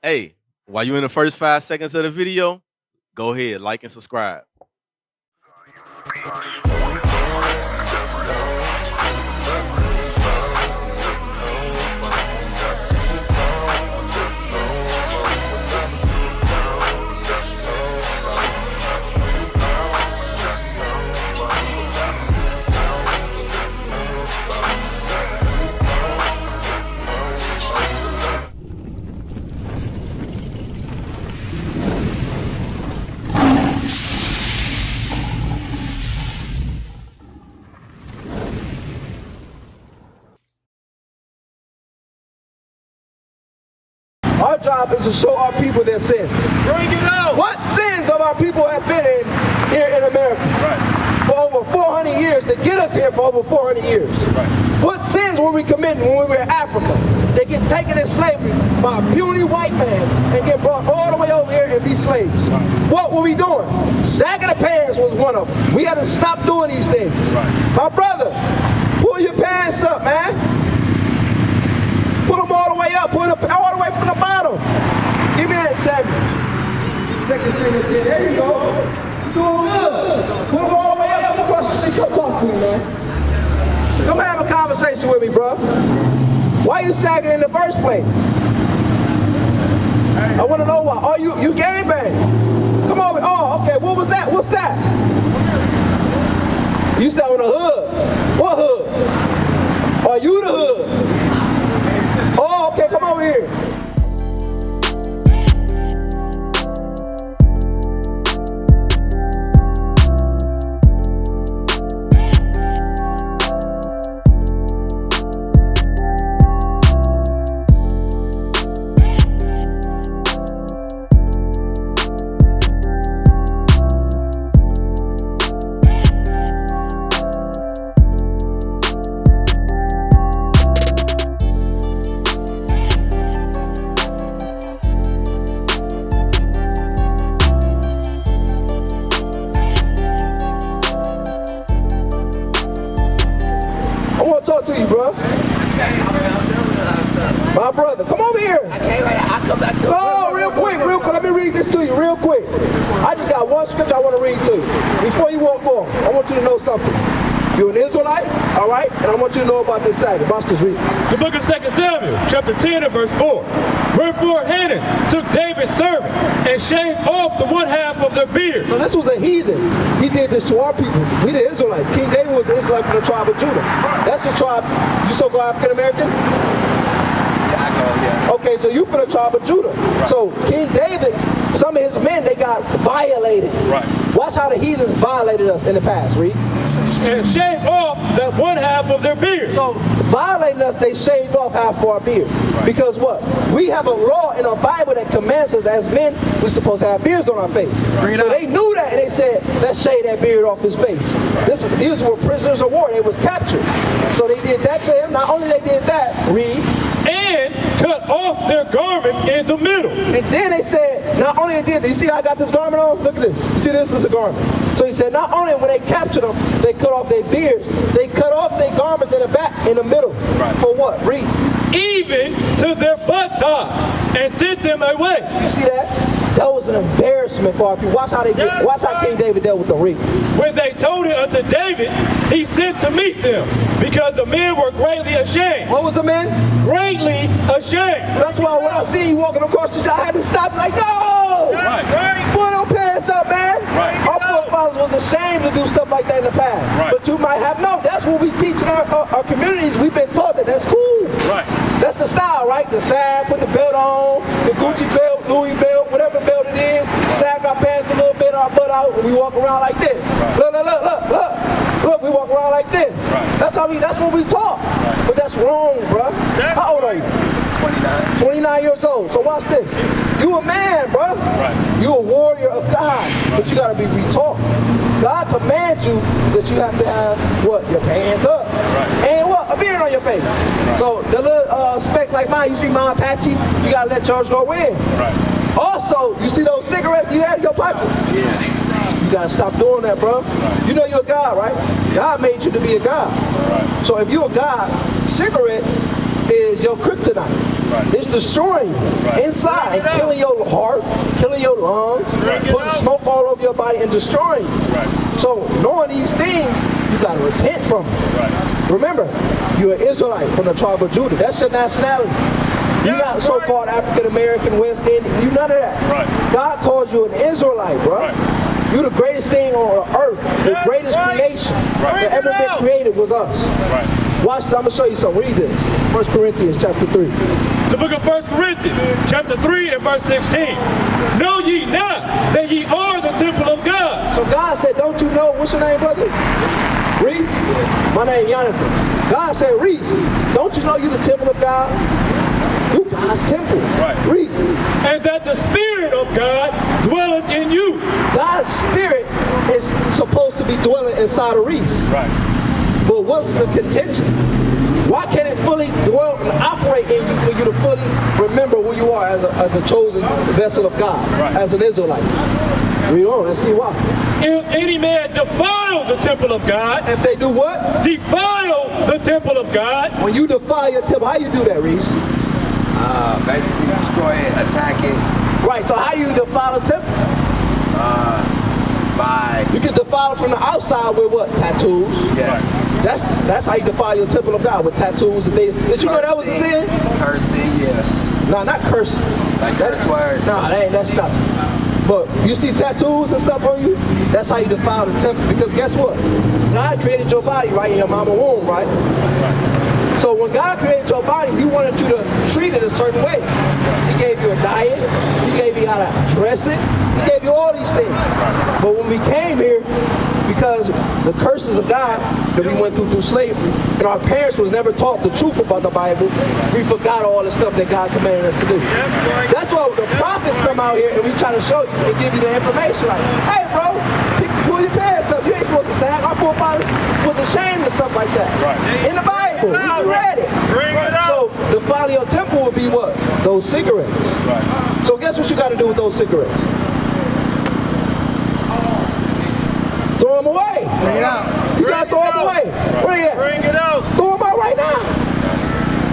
Hey, while you're in the first 5 seconds of the video, go ahead, like and subscribe. Our job is to show our people their sins. Bring it out. What sins of our people have been in here in America? Right. For over 400 years, to get us here for over 400 years. Right. What sins were we committing when we were in Africa? They get taken in slavery by a puny white man and get brought all the way over here and be slaves. Right. What were we doing? Sagging Appearance was one of them. We had to stop doing these things. Right. My brother, pull your pants up, man. Put them all the way up. Put them all the way from the bottom. Give me that 7. Second string of 10. There you go. You're doing good. Put them all the way up. Come across the street. Come talk to me, man. Come have a conversation with me, bro. Why you sagging in the first place? I want to know why. Oh, you gang bang. Come over. Oh, okay. What was that? What's that? You said on the hood. What hood? Are you the hood? Oh, okay, come over here. Talk to you, bro. My brother, come over here. I can't wait. I come back. No, real quick. Let me read this to you real quick. I just got one scripture I want to read to you. Before you walk off, I want you to know something. You're an Israelite, all right? And I want you to know about this Sabbath. Watch this, read. The book of 2 Samuel, chapter 10 and verse 4. Wherefore Hannon took David's servant and shaved off the one half of their beard. So this was a heathen. He did this to our people. We the Israelites. King David was an Israelite from the tribe of Judah. That's the tribe. You so-called African American? Yeah. Okay, so you from the tribe of Judah. Right. So King David, some of his men, they got violated. Right. Watch how the heathens violated us in the past, read. And shaved off that one half of their beard. So violating us, they shaved off half of our beard. Right. Because what? We have a law in our Bible that commands us as men, we're supposed to have beards on our face. Right. So they knew that and they said, let's shave that beard off his face. These were prisoners of war. They was captured. So they did that to him. Not only they did that, read. And cut off their garments in the middle. And then they said, not only they did, you see how I got this garment on? Look at this. You see this is a garment. So he said, not only when they captured them, they cut off their beards, they cut off their garments in the back, in the middle. Right. For what? Read. Even to their buttocks, and sent them away. You see that? That was an embarrassment for our people. Watch how they did. Yes, Watch how King David dealt with the reed. When they told it unto David, he sent to meet them, because the men were greatly ashamed. What was the man? Greatly ashamed. That's why when I see you walking across the street, I had to stop like, no! Right. Put them pants up, man. Right. Our forefathers was ashamed to do stuff like that in the past. Right. But you might have known. That's what we teach in our communities. We've been taught that that's cool. Right. That's the style, right? The sag, put the belt on, the Gucci belt, Louis belt, whatever belt it is. Sag our pants a little bit, our butt out, and we walk around like this. Right. Look, we walk around like this. Right. That's what we taught. Right. But that's wrong, bro. How old are you? 29. 29 years old. So watch this. You a man, bro. Right. You a warrior of God, but you gotta be retaught. God commands you that you have to have what? Your pants up. Right. And what? A beard on your face. Right. So the little speck like mine, you see mine patchy, you gotta let yours go in. Right. Also, you see those cigarettes you had in your pocket? Yeah. You gotta stop doing that, bro. Right. You know you're a God, right? God made you to be a God. Right. So if you're a God, cigarettes is your kryptonite. Right. It's destroying you Right. inside, killing your heart, killing your lungs, putting smoke all over your body and destroying you. Right. So knowing these things, you got to repent from them. Right. Remember, you're an Israelite from the tribe of Judah. That's your nationality. You're not so-called African American, West Indian. You none of that. Right. God calls you an Israelite, bro. Right. You're the greatest thing on earth. The greatest creation Right. that ever been created was us. Right. Watch this. I'm going to show you something. Read this. 1 Corinthians chapter 3. The book of 1 Corinthians, chapter 3 and verse 16. Know ye not that ye are the temple of God? So God said, don't you know, what's your name, brother? Reese? My name Jonathan. God said, Reese, don't you know you the temple of God? You God's temple. Right. Read. And that the Spirit of God dwelleth in you. God's spirit is supposed to be dwelling inside of Reese. Right. But what's the contention? Why can't it fully dwell and operate in you for you to fully remember who you are as a chosen vessel of God, Right. as an Israelite? Read on, let's see why. If any man defile the temple of God, If they do what? defile the temple of God, When you defile your temple, how you do that, Reese? Basically destroy it, attack it, Right, so how do you defile a temple? by, You can defile it from the outside with what? Tattoos. yes, That's how you defile your temple of God, with tattoos. And things. Did you know that was a sin? cursing, yeah, No, not cursing. like curse words. No, that's not. But you see tattoos and stuff on you? That's how you defile the temple. Because guess what? God created your body right in your mama's womb, right? So when God created your body, He wanted you to treat it a certain way. He gave you a diet. He gave you how to dress it. He gave you all these things. But when we came here, because the curses of God that we went through slavery, and our parents was never taught the truth about the Bible, we forgot all the stuff that God commanded us to do. That's why the prophets come out here and we try to show you and give you the information like, hey bro, pull your pants up. You ain't supposed to sag. Our forefathers was ashamed of stuff like that. Right. In the Bible, we read it. Bring it out. So the folly of temple would be what? Those cigarettes. Right. So guess what you got to do with those cigarettes? Throw them away. Bring it out. You got to throw them away. Where they at? Bring it out. Throw them out right now.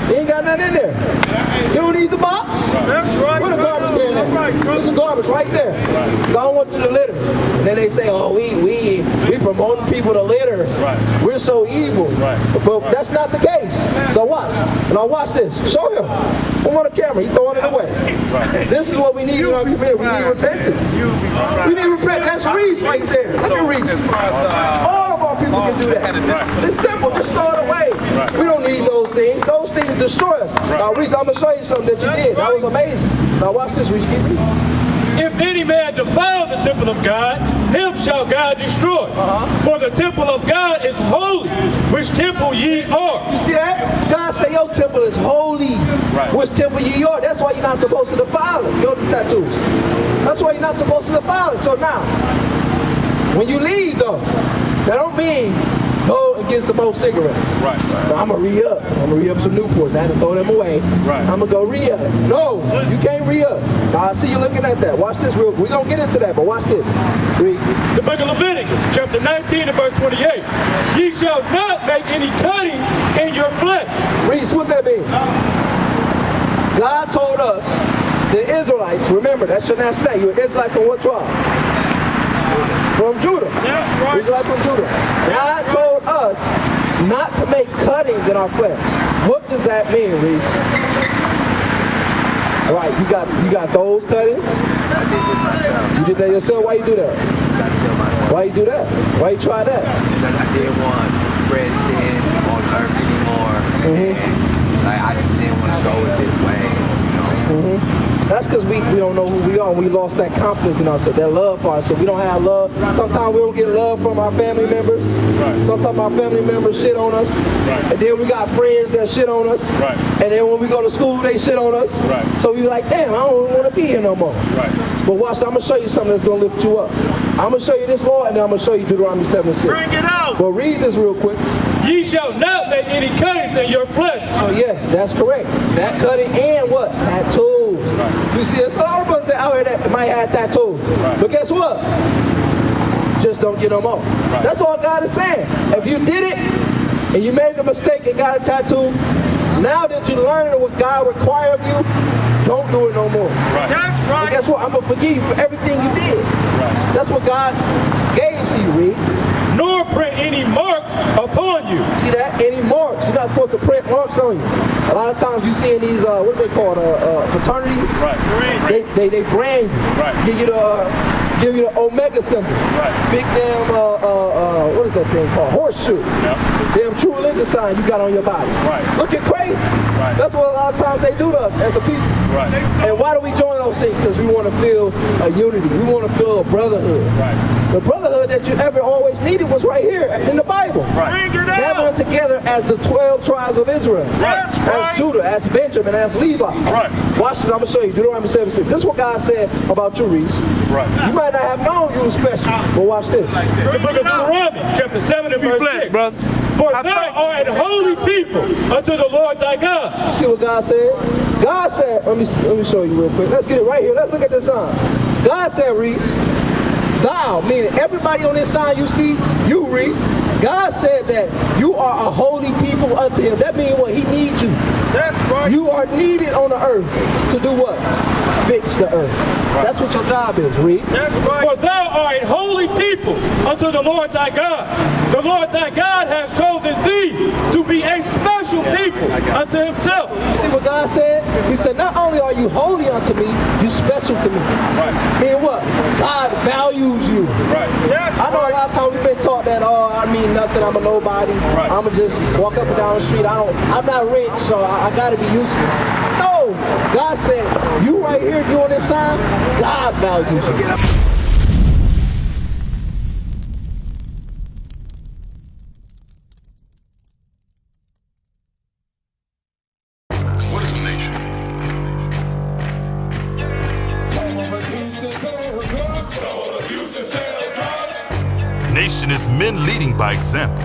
You ain't got nothing in there. You don't need the box. That's right. Where the garbage can at? There's some garbage right there. Because I don't want you to litter. And then they say, oh, we promoting people to litter. Right. We're so evil. Right. But that's not the case. So watch. Now watch this. Show him. I'm on the camera. He's throwing it away. Right. This is what we need in our community. We need repentance. We need repentance. That's Reese right there. Look at Reese. All of our people can do that. It's simple. Just throw it away. Right. We don't need those things. Those things destroy us. Now, Reese, I'm going to show you something that you did. That was amazing. Now, watch this, Reese. Keep reading. If any man defile the temple of God, him shall God destroy. For the temple of God is holy, which temple ye are. You see that? God say your temple is holy. Right. Which temple ye are. That's why you're not supposed to defile it. Go to the tattoos. That's why you're not supposed to defile it. So now, when you leave, though, that don't mean go and get some more cigarettes. Right. Now, I'm going to re-up. I'm going to re-up some Newports. I had to throw them away. Right. I'm going to go re-up. No, you can't re-up. I see you looking at that. Watch this real quick. We're going to get into that, but watch this. Read. The book of Leviticus, chapter 19 and verse 28. Ye shall not make any cuttings in your flesh. Reese, what that mean? God told us, the Israelites, remember, that's your nationality. You're an Israelite from what tribe? From Judah. That's right. Israelite from Judah. God told us not to make cuttings in our flesh. What does that mean, Reese? All right, you got those cuttings? I did this myself. You did that yourself? Why you do that? Got to kill myself. Why you do that? Why you try that? Because I didn't want to spread sin on earth anymore. And like I just didn't want to go with this way, you know. That's because we don't know who we are. We lost that confidence in ourselves, that love for ourselves. We don't have love. Sometimes we don't get love from our family members. Right. Sometimes our family members shit on us. Right. And then we got friends that shit on us. Right. And then when we go to school, they shit on us. Right. So we like, damn, I don't want to be here no more. Right. But watch, I'm going to show you something that's going to lift you up. I'm going to show you this law, and then I'm going to show you Deuteronomy 7:6. Bring it out. But read this real quick. Ye shall not make any cuttings in your flesh. So yes, that's correct. That cutting and what? Tattoos. Right. You see, there's a lot of us that out here that might have tattoos. Right. But guess what? Just don't get no more. Right. That's all God is saying. If you did it and you made the mistake and got a tattoo, Now that you're learning what God requires of you, don't do it no more. Right. That's right. And guess what? I'm going to forgive you for everything you did. Right. That's what God gave to you, Reed. Nor print any marks upon you. See that? Any marks. You're not supposed to print marks on you. A lot of times you see in these, what are they called, fraternities? Right. They brand you. Right. Give you the Omega symbol. Right. Big damn, what is that thing called? Horseshoe. Yep. Damn true religion sign you got on your body. Right. Looking crazy. Right. That's what a lot of times they do to us as a people. Right. And why do we join those things? Because we want to feel a unity. We want to feel a brotherhood. Right. The brotherhood that you ever always needed was right here in the Bible. Right. Gathering together as the 12 tribes of Israel. That's right. As Judah, as Benjamin, as Levi. Right. Watch this, I'm going to show you. Deuteronomy 7:6. This is what God said about you, Reese. Right. You might not have known you were special, but watch this. The book of Deuteronomy, chapter 7 and verse 6. brother. For thou art a holy people unto the Lord thy God. See what God said? God said, let me show you real quick. Let's get it right here. Let's look at this sign. God said, Reese, thou, meaning everybody on this sign you see, you, Reese, God said that you are a holy people unto him. That means what? He needs you. That's right. You are needed on the earth to do what? Fix the earth. That's what your job is, Reed. That's right. For thou art a holy people unto the Lord thy God. The Lord thy God has chosen thee to be a special people unto himself. See what God said? He said, not only are you holy unto me, you special to me. Right. Meaning what? God values you. Right. Yes. I know a lot of times we've been taught that, oh, I mean nothing, I'm a nobody. Right. I'm gonna just walk up and down the street. I'm not rich, so I gotta be useful. No! God said, you right here doing this sign, God values you. Nation is men leading by example.